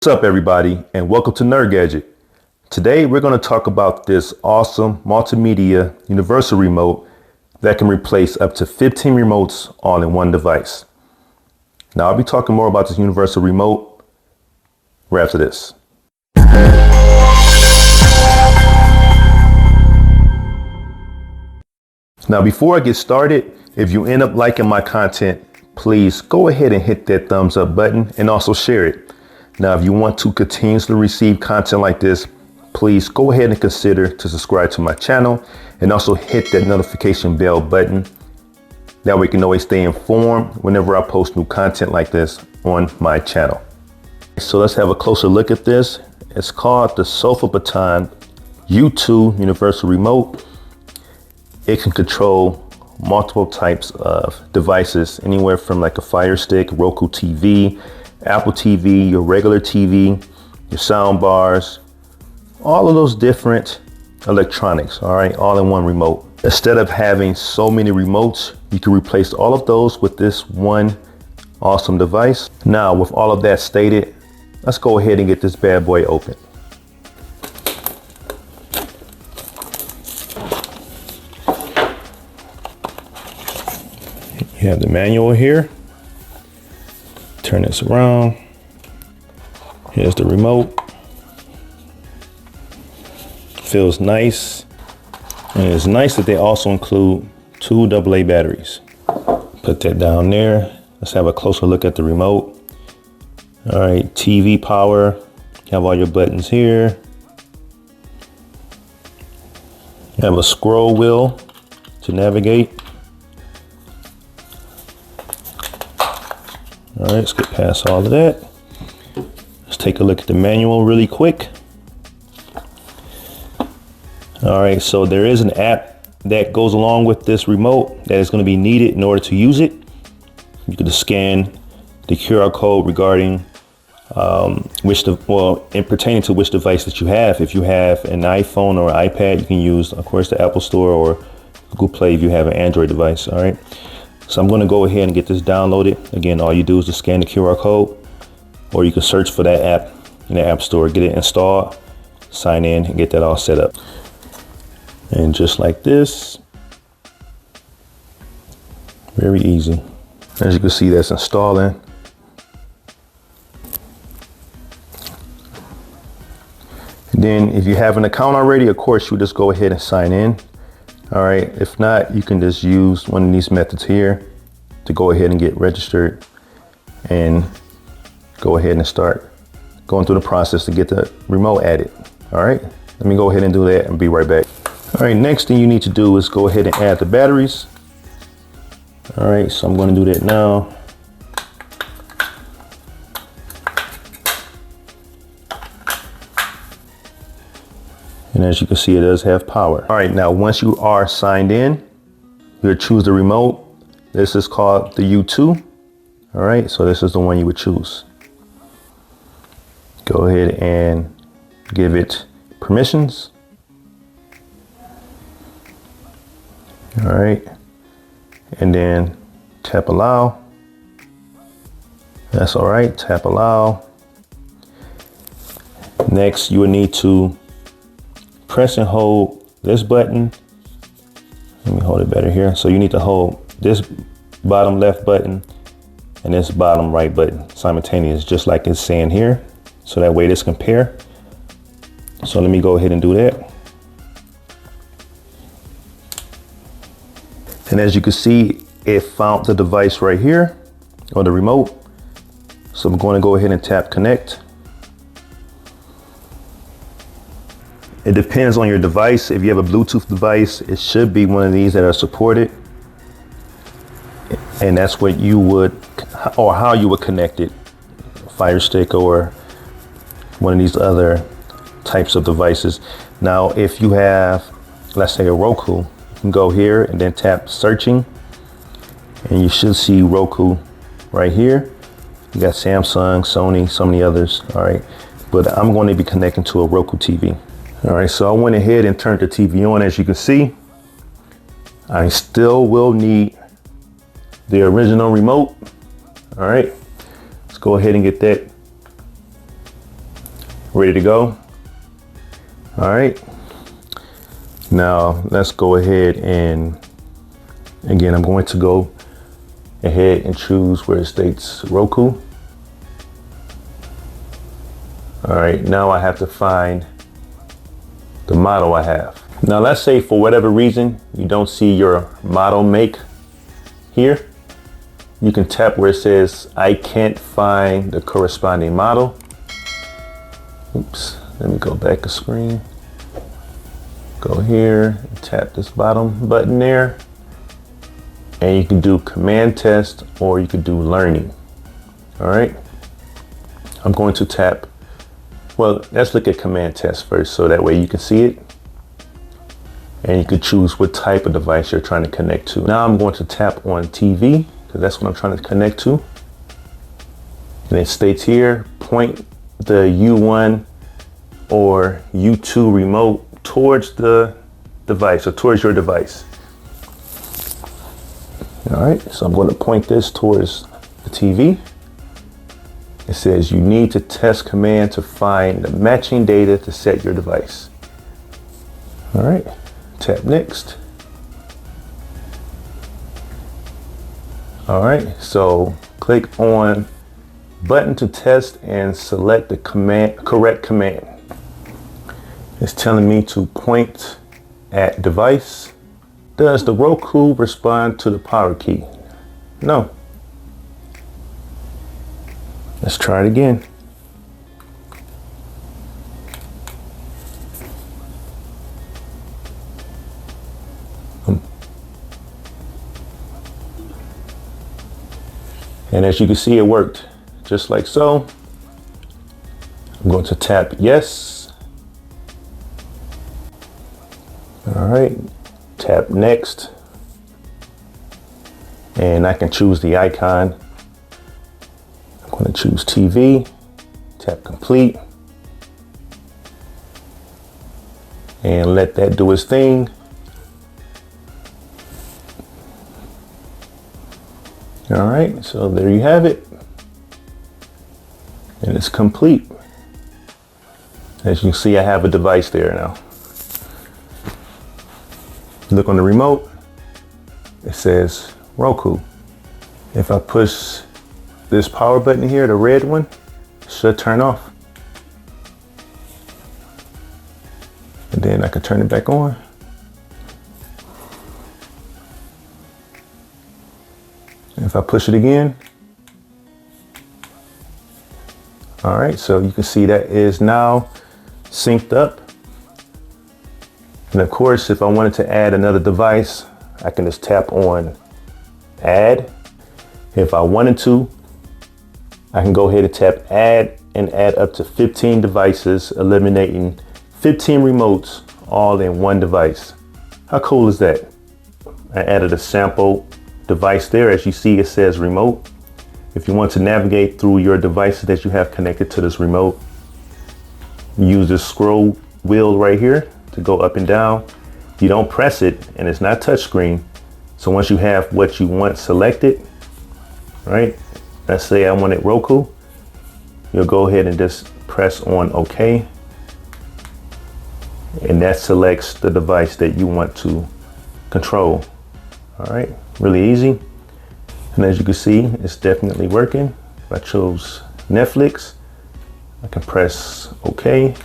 What's up everybody and welcome to Nerd Gadget. Today we're going to talk about this awesome multimedia universal remote that can replace up to 15 remotes all in one device. Now I'll be talking more about this universal remote right after this. Now before I get started, if you end up liking my content, please go ahead and hit that thumbs up button and also share it. Now, if you want to continuously receive content like this, please go ahead and consider to subscribe to my channel and also hit that notification bell button. That way you can always stay informed whenever I post new content like this on my channel. So let's have a closer look at this. It's called the Sofabaton U2 Universal Remote. It can control multiple types of devices, anywhere from like a Fire Stick, Roku TV, Apple TV, your regular TV, your sound bars, all of those different electronics, all right, all in one remote. Instead of having so many remotes, you can replace all of those with this one awesome device. Now, with all of that stated, let's go ahead and get this bad boy open. You have the manual here. Turn this around. Here's the remote. Feels nice. And it's nice that they also include 2 AA batteries. Put that down there. Let's have a closer look at the remote. All right, TV power. You have all your buttons here. You have a scroll wheel to navigate. All right, let's get past all of that. Let's take a look at the manual really quick. All right, so there is an app that goes along with this remote that is going to be needed in order to use it. You can just scan the QR code regarding in pertaining to which device that you have. If you have an iPhone or an iPad, you can use, of course, the Apple Store or Google Play if you have an Android device. All right. So I'm going to go ahead and get this downloaded. Again, all you do is just scan the QR code, or you can search for that app in the App Store, get it installed, sign in, and get that all set up. And just like this, very easy. As you can see, that's installing. And then if you have an account already, of course, you just go ahead and sign in. All right, if not, you can just use one of these methods here to go ahead and get registered and go ahead and start going through the process to get the remote added. All right, let me go ahead and do that and be right back. All right, next thing you need to do is go ahead and add the batteries. All right, so I'm going to do that now. And as you can see, it does have power. All right, now once you are signed in, you'll choose the remote. This is called the U2. All right, so this is the one you would choose. Go ahead and give it permissions. All right, and then tap allow. That's all right, tap allow. Next, you will need to press and hold this button. Let me hold it better here. So you need to hold this bottom left button and this bottom right button simultaneous, just like it's saying here. So that way this can pair. So let me go ahead and do that. And as you can see, it found the device right here or the remote. So I'm going to go ahead and tap connect. It depends on your device. If you have a Bluetooth device, it should be one of these that are supported. And that's what you would, or how you would connect it. Fire Stick or one of these other types of devices. Now, if you have, let's say a Roku, you can go here and then tap searching. And you should see Roku right here. You got Samsung, Sony, so many others, all right. But I'm going to be connecting to a Roku TV. All right, so I went ahead and turned the TV on. As you can see, I still will need the original remote. All right, let's go ahead and get that Ready to go? All right. Now let's go ahead and again, I'm going to go ahead and choose where it states Roku. All right, now I have to find the model I have. Now let's say for whatever reason you don't see your model make here. You can tap where it says I can't find the corresponding model. Oops, let me go back a screen. Go here and tap this bottom button there. And you can do command test or you could do learning. All right, I'm going to tap, well, let's look at command test first so that way you can see it. And you could choose what type of device you're trying to connect to. Now I'm going to tap on TV because that's what I'm trying to connect to. And it states here, point the U1 or U2 remote towards the device or towards your device. All right, so I'm going to point this towards the TV. It says you need to test command to find the matching data to set your device. All right, tap next. All right, so click on button to test and select the correct command. It's telling me to point at device. Does the Roku respond to the power key? No. Let's try it again. And as you can see, it worked just like so. I'm going to tap yes. All right, tap next. And I can choose the icon. I'm going to choose TV, tap complete. And let that do its thing. All right, so there you have it. And it's complete. As you can see, I have a device there now. Look on the remote, it says Roku. If I push this power button here, the red one, it should turn off. And then I can turn it back on. If I push it again, all right, so you can see that is now synced up. And of course, if I wanted to add another device, I can just tap on add. If I wanted to, I can go ahead and tap add and add up to 15 devices, eliminating 15 remotes all in one device. How cool is that? I added a sample device there. As you see, it says remote. If you want to navigate through your devices that you have connected to this remote, use this scroll wheel right here to go up and down. You don't press it and it's not touchscreen. So once you have what you want selected, right? Let's say I wanted Roku. You'll go ahead and just press on OK. And that selects the device that you want to control. All right, really easy. And as you can see, it's definitely working. If I chose Netflix, I can press OK.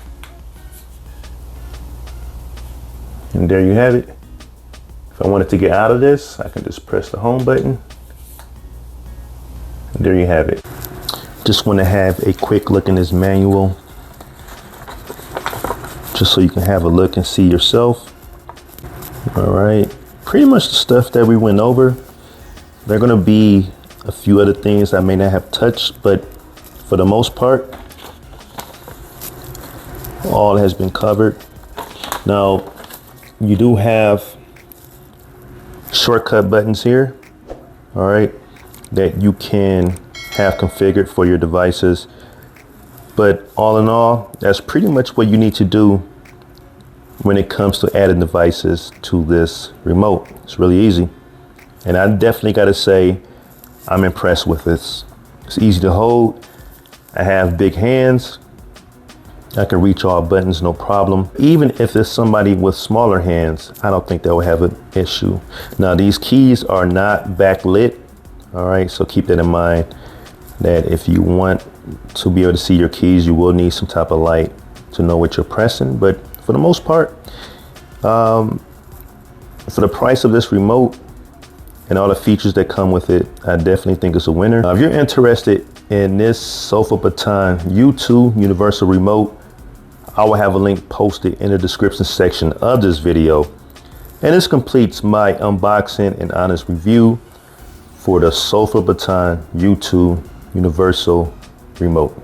And there you have it. If I wanted to get out of this, I can just press the home button. And there you have it. Just want to have a quick look in this manual, just so you can have a look and see yourself. All right, pretty much the stuff that we went over. There are going to be a few other things I may not have touched, but for the most part, all has been covered. Now, you do have shortcut buttons here, all right, that you can have configured for your devices. But all in all, that's pretty much what you need to do when it comes to adding devices to this remote. It's really easy. And I definitely got to say, I'm impressed with this. It's easy to hold. I have big hands. I can reach all buttons, no problem. Even if it's somebody with smaller hands, I don't think they'll have an issue. Now, these keys are not backlit. All right, so keep that in mind, that if you want to be able to see your keys, you will need some type of light to know what you're pressing. But for the most part, for the price of this remote and all the features that come with it, I definitely think it's a winner. Now, if you're interested in this Sofabaton U2 Universal Remote, I will have a link posted in the description section of this video. And this completes my unboxing and honest review for the Sofabaton U2 Universal Remote.